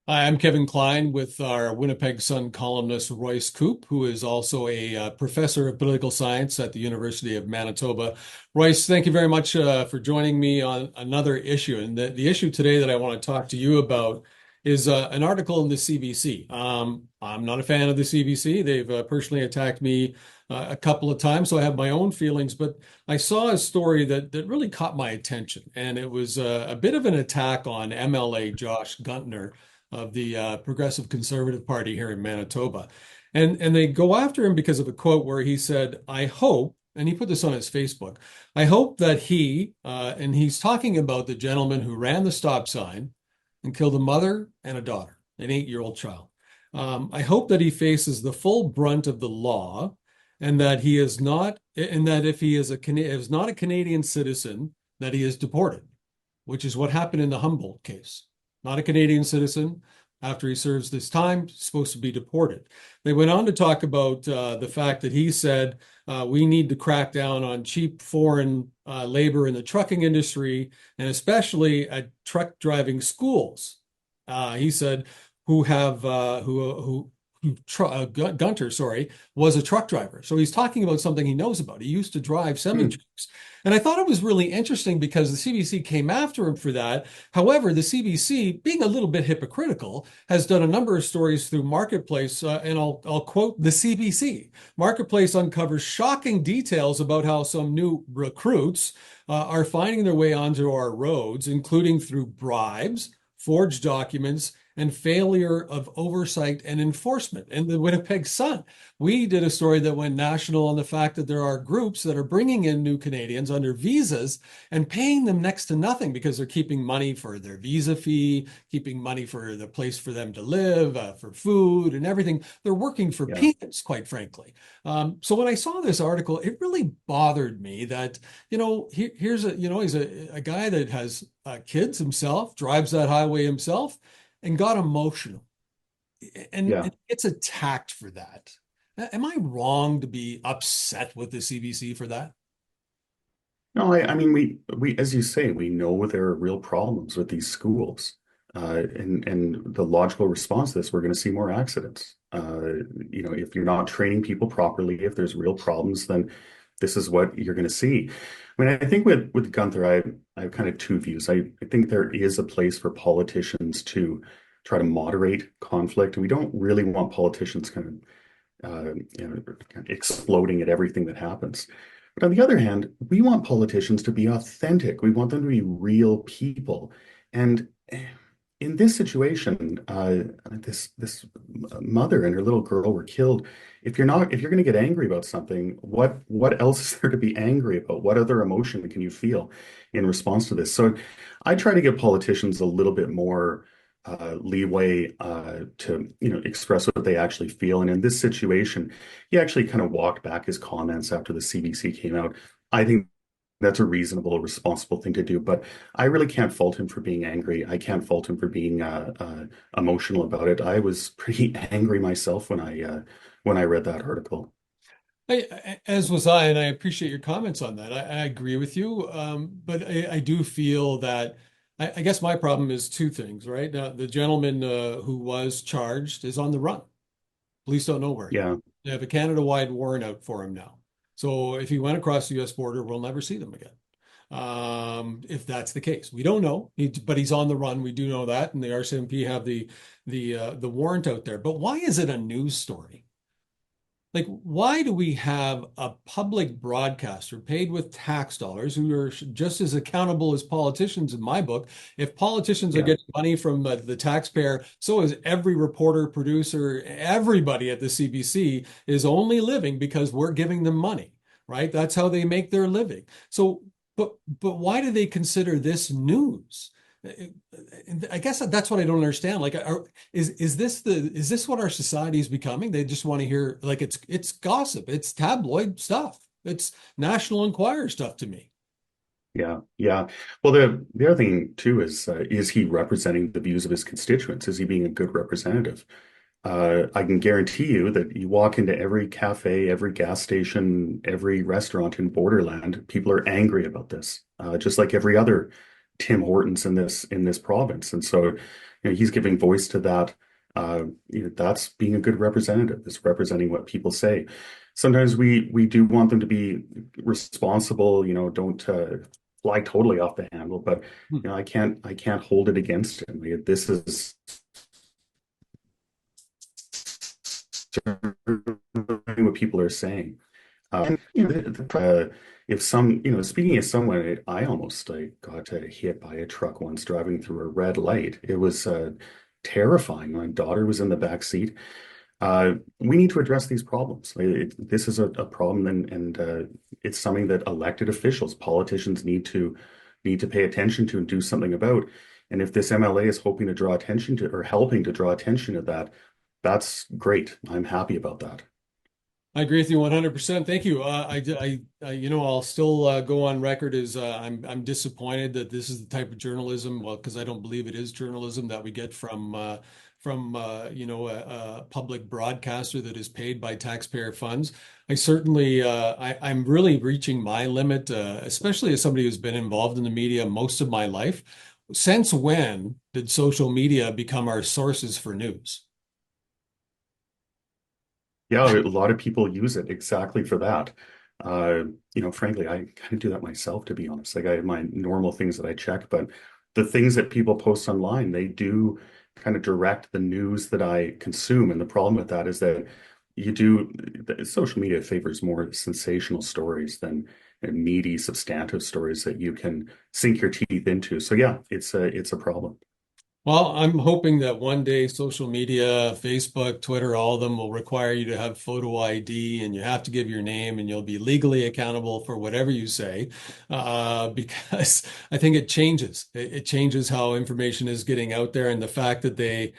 Hi, I'm Kevin Klein with our Winnipeg Sun columnist Royce Koop, who is also a professor of political science at the University of Manitoba. Royce, thank you very much for joining me on another issue. And the issue today that I want to talk to you about is an article in the CBC. I'm not a fan of the CBC. They've personally attacked me a couple of times, so I have my own feelings. But I saw a story that really caught my attention, and it was a bit of an attack on MLA Josh Guntner of the Progressive Conservative Party here in Manitoba. And they go after him because of a quote where he said, I hope, and he put this on his Facebook, I hope that and he's talking about the gentleman who ran the stop sign and killed a mother and a daughter, an 8-year-old child. I hope that he faces the full brunt of the law and that he is not, and that if he is not a Canadian citizen, that he is deported, which is what happened in the Humboldt case. Not a Canadian citizen. After he serves this time, supposed to be deported. They went on to talk about the fact that he said we need to crack down on cheap foreign labor in the trucking industry and especially at truck driving schools. He said who have who Gunter, sorry, was a truck driver. So he's talking about something he knows about. He used to drive semi Hmm. trucks. And I thought it was really interesting because the CBC came after him for that. However, the CBC, being a little bit hypocritical, has done a number of stories through Marketplace, and I'll quote the CBC. Marketplace uncovers shocking details about how some new recruits are finding their way onto our roads, including through bribes, forged documents, and failure of oversight and enforcement. In the Winnipeg Sun, we did a story that went national on the fact that there are groups that are bringing in new Canadians under visas and paying them next to nothing because they're keeping money for their visa fee, keeping money for the place for them to live, for food and everything. They're working for Yeah. peanuts, quite frankly. So when I saw this article, it really bothered me that, here's he's a guy that has kids himself, drives that highway himself and got emotional Yeah. and gets attacked for that. Am I wrong to be upset with the CBC for that? No, I mean, as you say, we know there are real problems with these schools. And the logical response to this, we're going to see more accidents. If you're not training people properly, if there's real problems, then this is what you're going to see. I mean, I think with Gunther, I have kind of two views. I think there is a place for politicians to try to moderate conflict. And we don't really want politicians kind of exploding at everything that happens. But on the other hand, we want politicians to be authentic. We want them to be real people. And in this situation, this mother and her little girl were killed. If you're going to get angry about something, what else is there to be angry about? What other emotion can you feel in response to this? So I try to give politicians a little bit more leeway to express what they actually feel. And in this situation, he actually kind of walked back his comments after the CBC came out. I think that's a reasonable, responsible thing to do. But I really can't fault him for being angry. I can't fault him for being emotional about it. I was pretty angry myself when I read that article. As was I, and I appreciate your comments on that. I agree with you, but I do feel that I guess my problem is two things, right? Now, the gentleman who was charged is on the run. Police don't know where he is. Yeah, They have a Canada-wide warrant out for him now. So if he went across the U.S. border, we'll never see them again. If that's the case, we don't know. But he's on the run. We do know that, and the RCMP have the warrant out there. But why is it a news story? Like, why do we have a public broadcaster paid with tax dollars who are just as accountable as politicians in my book? If politicians are yeah, getting money from the taxpayer, so is every reporter, producer, everybody at the CBC is only living because we're giving them money, right? That's how they make their living. So, but why do they consider this news? I guess that's what I don't understand. Like, is this what our society is becoming? They just want to hear like it's gossip, it's tabloid stuff, it's National Enquirer stuff to me. yeah, yeah. Well, the other thing too is he representing the views of his constituents? Is he being a good representative? I can guarantee you that you walk into every cafe, every gas station, every restaurant in Borderland, people are angry about this, just like every other Tim Hortons in this province. And so, he's giving voice to that. That's being a good representative, is representing what people say. Sometimes we do want them to be responsible, don't fly totally off the handle, but I can't hold it against him. This is what people are saying. And if speaking as someone, I almost got hit by a truck once driving through a red light. It was terrifying. My daughter was in the back seat. We need to address these problems. This is a problem, and it's something that elected officials, politicians need to pay attention to and do something about. And if this MLA is hoping to draw attention to or helping to draw attention to that, that's great. I'm happy about that. I agree with you 100%. Thank you. I'll still go on record as I'm disappointed that this is the type of journalism, well, because I don't believe it is journalism that we get from a public broadcaster that is paid by taxpayer funds. I'm really reaching my limit, especially as somebody who's been involved in the media most of my life. Since when did social media become our sources for news? Yeah, a lot of people use it exactly for that. Frankly, I kind of do that myself, to be honest. Like I have my normal things that I check, but the things that people post online, they do kind of direct the news that I consume. And the problem with that is that social media favors more sensational stories than meaty, substantive stories that you can sink your teeth into. So yeah, it's a problem. Well, I'm hoping that one day social media, Facebook, Twitter, all of them will require you to have photo ID and you have to give your name and you'll be legally accountable for whatever you say. Because I think it changes. It changes how information is getting out there. And the fact that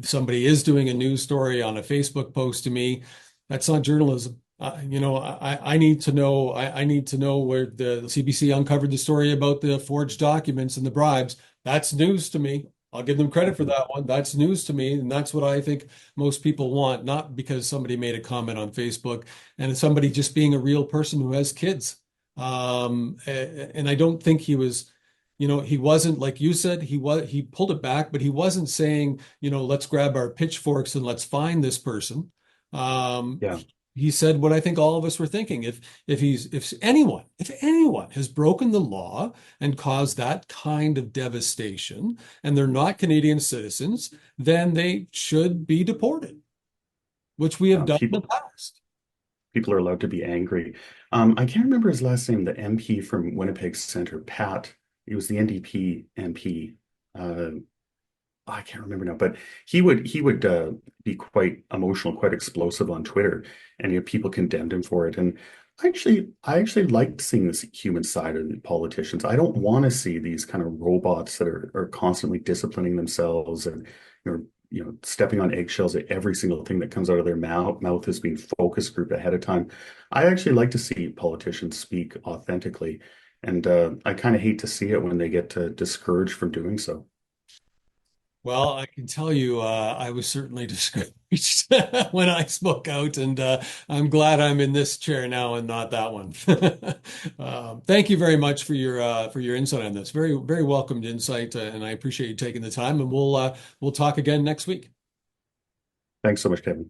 somebody is doing a news story on a Facebook post to me, that's not journalism. I need to know. I need to know where the CBC uncovered the story about the forged documents and the bribes. That's news to me. I'll give them credit for that one. That's news to me, and that's what I think most people want, not because somebody made a comment on Facebook and it's somebody just being a real person who has kids. And I don't think he wasn't like you said, he pulled it back, but he wasn't saying, let's grab our pitchforks and let's find this person. Um, Yeah. he said what I think all of us were thinking. If anyone has broken the law and caused that kind of devastation, and they're not Canadian citizens, then they should be deported, which we have Yeah, done in the past. people are allowed to be angry. I can't remember his last name, the MP from Winnipeg Center, Pat. He was the NDP MP. Uh, I can't remember now, but he would be quite emotional, quite explosive on Twitter, and people condemned him for it. And I actually liked seeing this human side of the politicians. I don't want to see these kind of robots that are constantly disciplining themselves and stepping on eggshells at every single thing that comes out of their mouth is being focus grouped ahead of time. I actually like to see politicians speak authentically, and I kind of hate to see it when they get discouraged from doing so. Well, I can tell you, I was certainly discouraged when I spoke out, and I'm glad I'm in this chair now and not that one. Thank you very much for your insight on this. Very, very welcomed insight, and I appreciate you taking the time. And we'll talk again next week. Thanks so much, Kevin.